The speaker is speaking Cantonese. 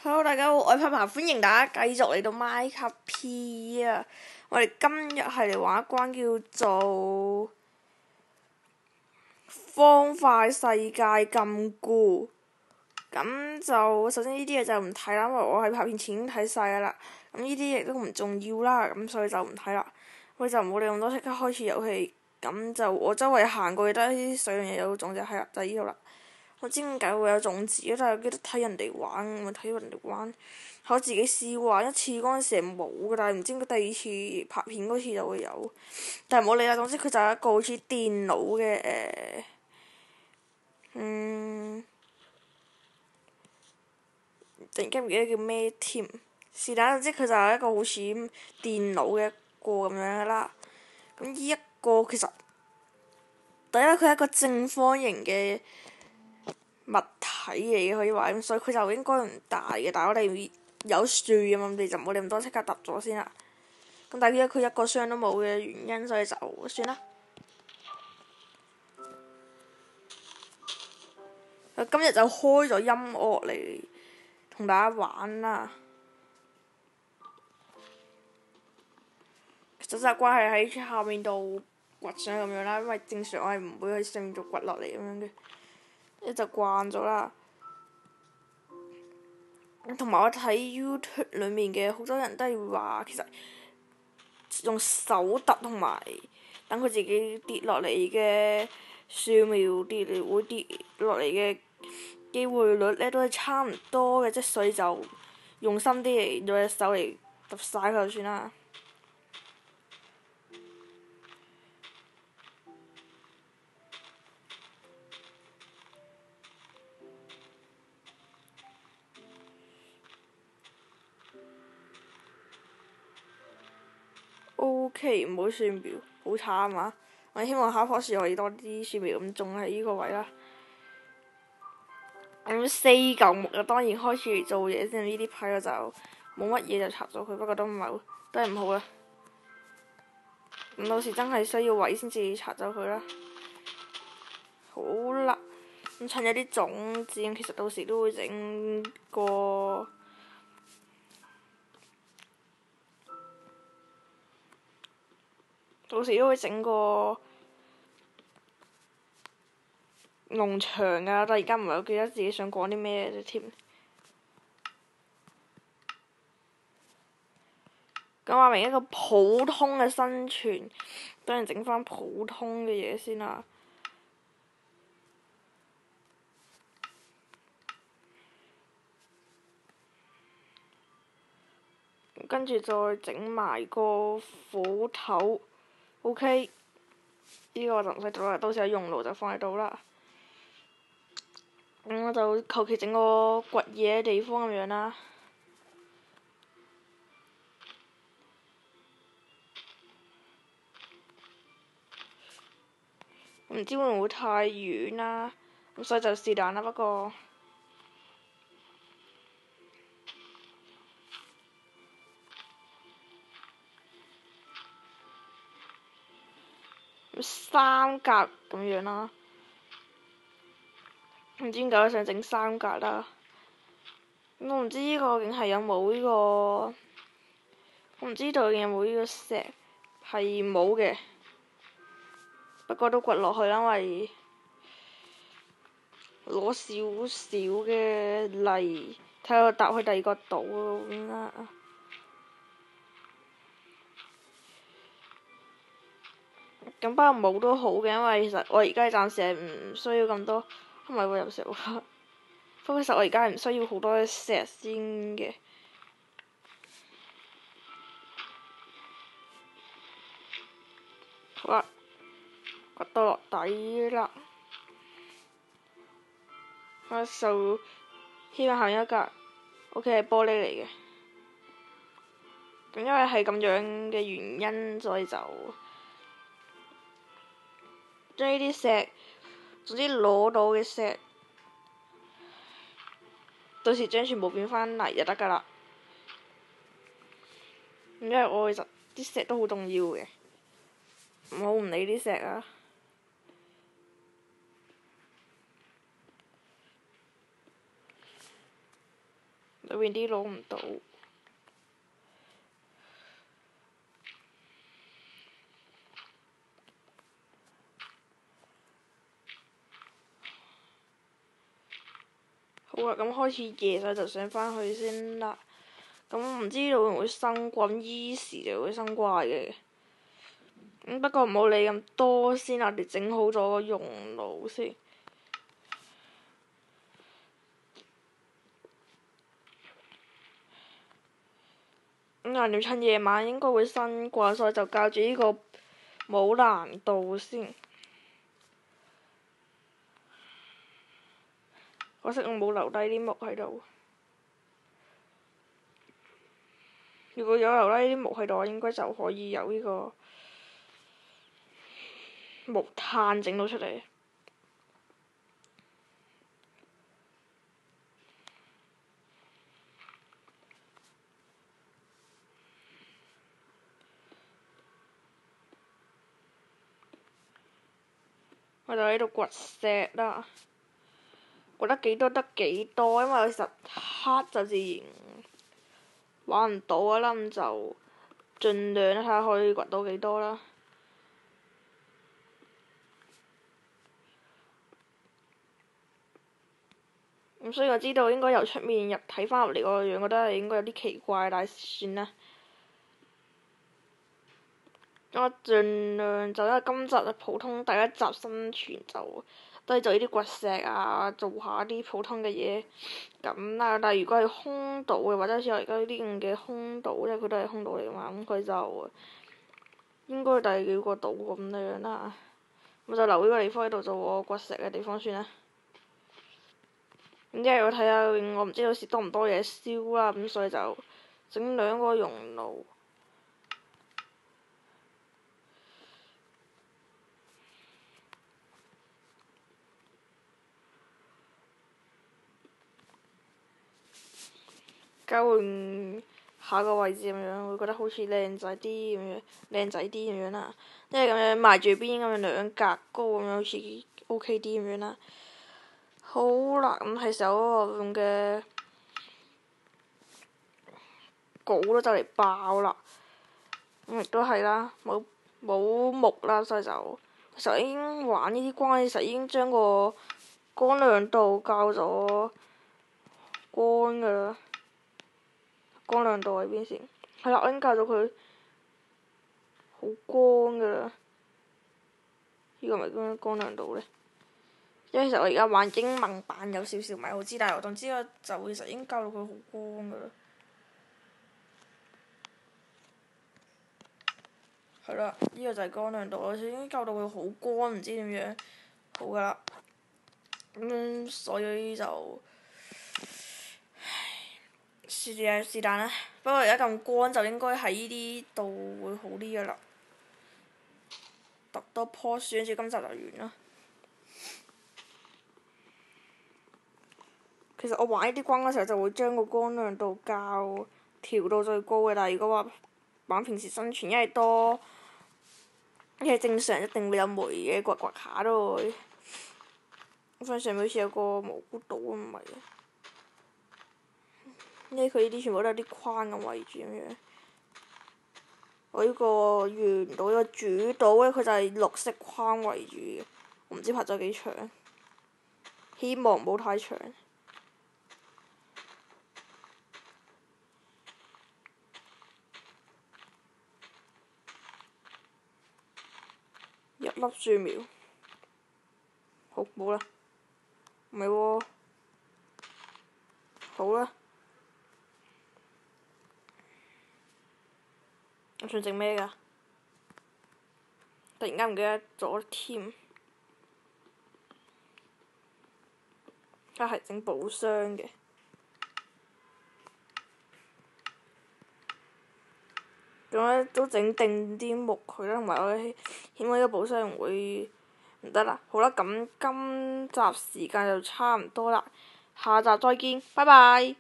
Hello，大家好，我係柏柏，歡迎大家繼續嚟到 Minecraft P 啊！我哋今日係嚟玩一關叫做方塊世界禁錮。咁就首先呢啲嘢就唔睇啦，因為我喺拍片前已經睇晒㗎啦。咁呢啲亦都唔重要啦，咁所以就唔睇啦。我就唔好理咁多，即刻開始遊戲。咁就我周圍行過，得啲水樣嘢有種就係啦，就係呢度啦。我知點解會有種子，但係記得睇人哋玩，咪睇人哋玩。我自己試玩一次嗰陣時係冇嘅，但係唔知點解第二次拍片嗰次就會有。但係冇理啦，總之佢就係一個好似電腦嘅突然間唔記得叫咩添。是但，總之佢就係一個好似電腦嘅一個咁樣嘅啦。咁呢一個其實第一佢係一個正方形嘅物體嚟嘅，可以話，咁所以佢就應該唔大嘅。但係我哋有樹啊嘛，我哋就唔好理咁多，即刻揼咗先啦。咁但係佢一個箱都冇嘅原因，所以就算啦。今日就開咗音樂嚟同大家玩啦。其實習慣係喺下面度掘上咁樣啦，因為正常我係唔會喺上面度掘落嚟咁樣嘅，一就慣咗啦。同埋我睇 YouTube 裡面嘅好多人都係話，其實用手揼同埋等佢自己跌落嚟嘅樹苗會跌落嚟嘅機會率咧都係差唔多嘅，即所以就用心啲嚟用隻手嚟揼晒佢就算啦。OK， 唔好樹苗，好慘啊！我希望下一棵樹可以多啲樹苗咁種喺呢個位啦。咁4嚿木就當然開始嚟做嘢先，呢啲批我就冇乜嘢就拆咗佢，不過都唔係好，都係唔好啦。咁到時真係需要位先至拆走佢啦。好啦，咁趁有啲種子，其實到時都會整個。到時都會整個農場㗎，但係而家唔係好記得自己想講啲咩啫添。咁話明一個普通嘅生存，等人整翻普通嘅嘢先啦。跟住再整埋個斧頭。OK， 呢個就唔使做啦，到時有用爐就放喺度啦。我就求其整個掘嘢嘅地方咁樣啦。唔知會唔會太遠啦，咁所以就是但啦。不過三格咁樣啦，唔知點解我想整三格啦。我唔知呢個究竟係有冇呢個，我唔知道有冇呢個石，係冇嘅。不過都掘落去啦，因為攞少少嘅泥，睇下搭去第二個島咁啦。咁不過冇都好嘅，因為其實我而家暫時係唔需要咁多，唔係喎有石喎。不過其實我而家係唔需要好多石先嘅。好啦，掘到落底啦。我就希望下面一格 OK 係玻璃嚟嘅。咁因為係咁樣嘅原因，所以就將呢啲石，總之攞到嘅石，到時將全部變翻泥就得㗎啦。因為我其實啲石都好重要嘅，唔好唔理啲石啊。裏邊啲攞唔到。好啦，咁開始夜，所以就上返去先啦。咁唔知道會唔會生怪，咁依時就會生怪嘅。不過唔好理咁多先啦，我哋整好咗個熔爐先。咁橫掂趁夜晚應該會生怪，所以就校住呢個冇難度先。可惜我冇留低啲木喺度。如果有留低啲木喺度，我應該就可以有呢個木炭整到出嚟。我就喺度掘石啦，掘得幾多得幾多，因為其實黑就自然玩唔到啦，咁就盡量睇下可以掘到幾多啦。咁雖然我知道應該由出面入睇返入嚟個樣，覺得係應該有啲奇怪，但係算啦。我盡量就因為今集係普通第一集生存，就都係做呢啲掘石啊，做下啲普通嘅嘢咁啦。但係如果係空島嘅，或者好似我而家呢啲咁嘅空島，因為佢都係空島嚟㗎嘛，咁佢就應該第幾個島咁樣啦。咁就留呢個地方喺度做我掘石嘅地方算啦。咁即係我睇下，我唔知到時多唔多嘢燒啦，咁所以就整兩個熔爐。交換下個位置咁樣，會覺得好似靚仔啲咁樣，靚仔啲咁樣啦。即係咁樣埋住邊咁樣兩格高咁樣，好似 OK 啲咁樣啦。好啦，咁係時候我用嘅稿都就嚟爆啦。咁亦都係啦，冇木啦，所以就其實已經玩呢啲光嘅時候已經將個光亮度校咗光㗎啦。光亮度喺邊先？係啦，我已經校咗佢好光㗎啦。呢個咪咁光亮度呢？因為其實我而家玩英文版有少少唔係好知，但係我總之我就其實已經校到佢好光㗎啦。係啦，呢個就係光亮度，我已經校到佢好光，唔知點樣好㗎啦。所以就是但啦。不過而家咁光就應該喺呢啲度會好啲㗎啦。揼多棵樹，跟住今集就完啦。其實我玩呢啲光嘅時候就會將個光亮度調到最高嘅，但係如果話玩平時生存，因為多，因為正常一定會有煤嘅，掘下都會。我發現上面好似有個蘑菇島咁唔係嘅，因為佢呢啲全部都有啲框咁圍住咁樣。我呢個圓島，呢個主島呢，佢就係綠色框圍住嘅。我唔知拍咗幾長，希望唔好太長。一粒樹苗，好冇啦，唔係喎，好啦。我想整咩㗎？突然間唔記得咗添。係整寶箱嘅。咁咧都整定啲木佢啦，同埋我起碼呢個寶箱唔會唔得啦。好啦，咁今集時間就差唔多啦，下集再見，拜拜。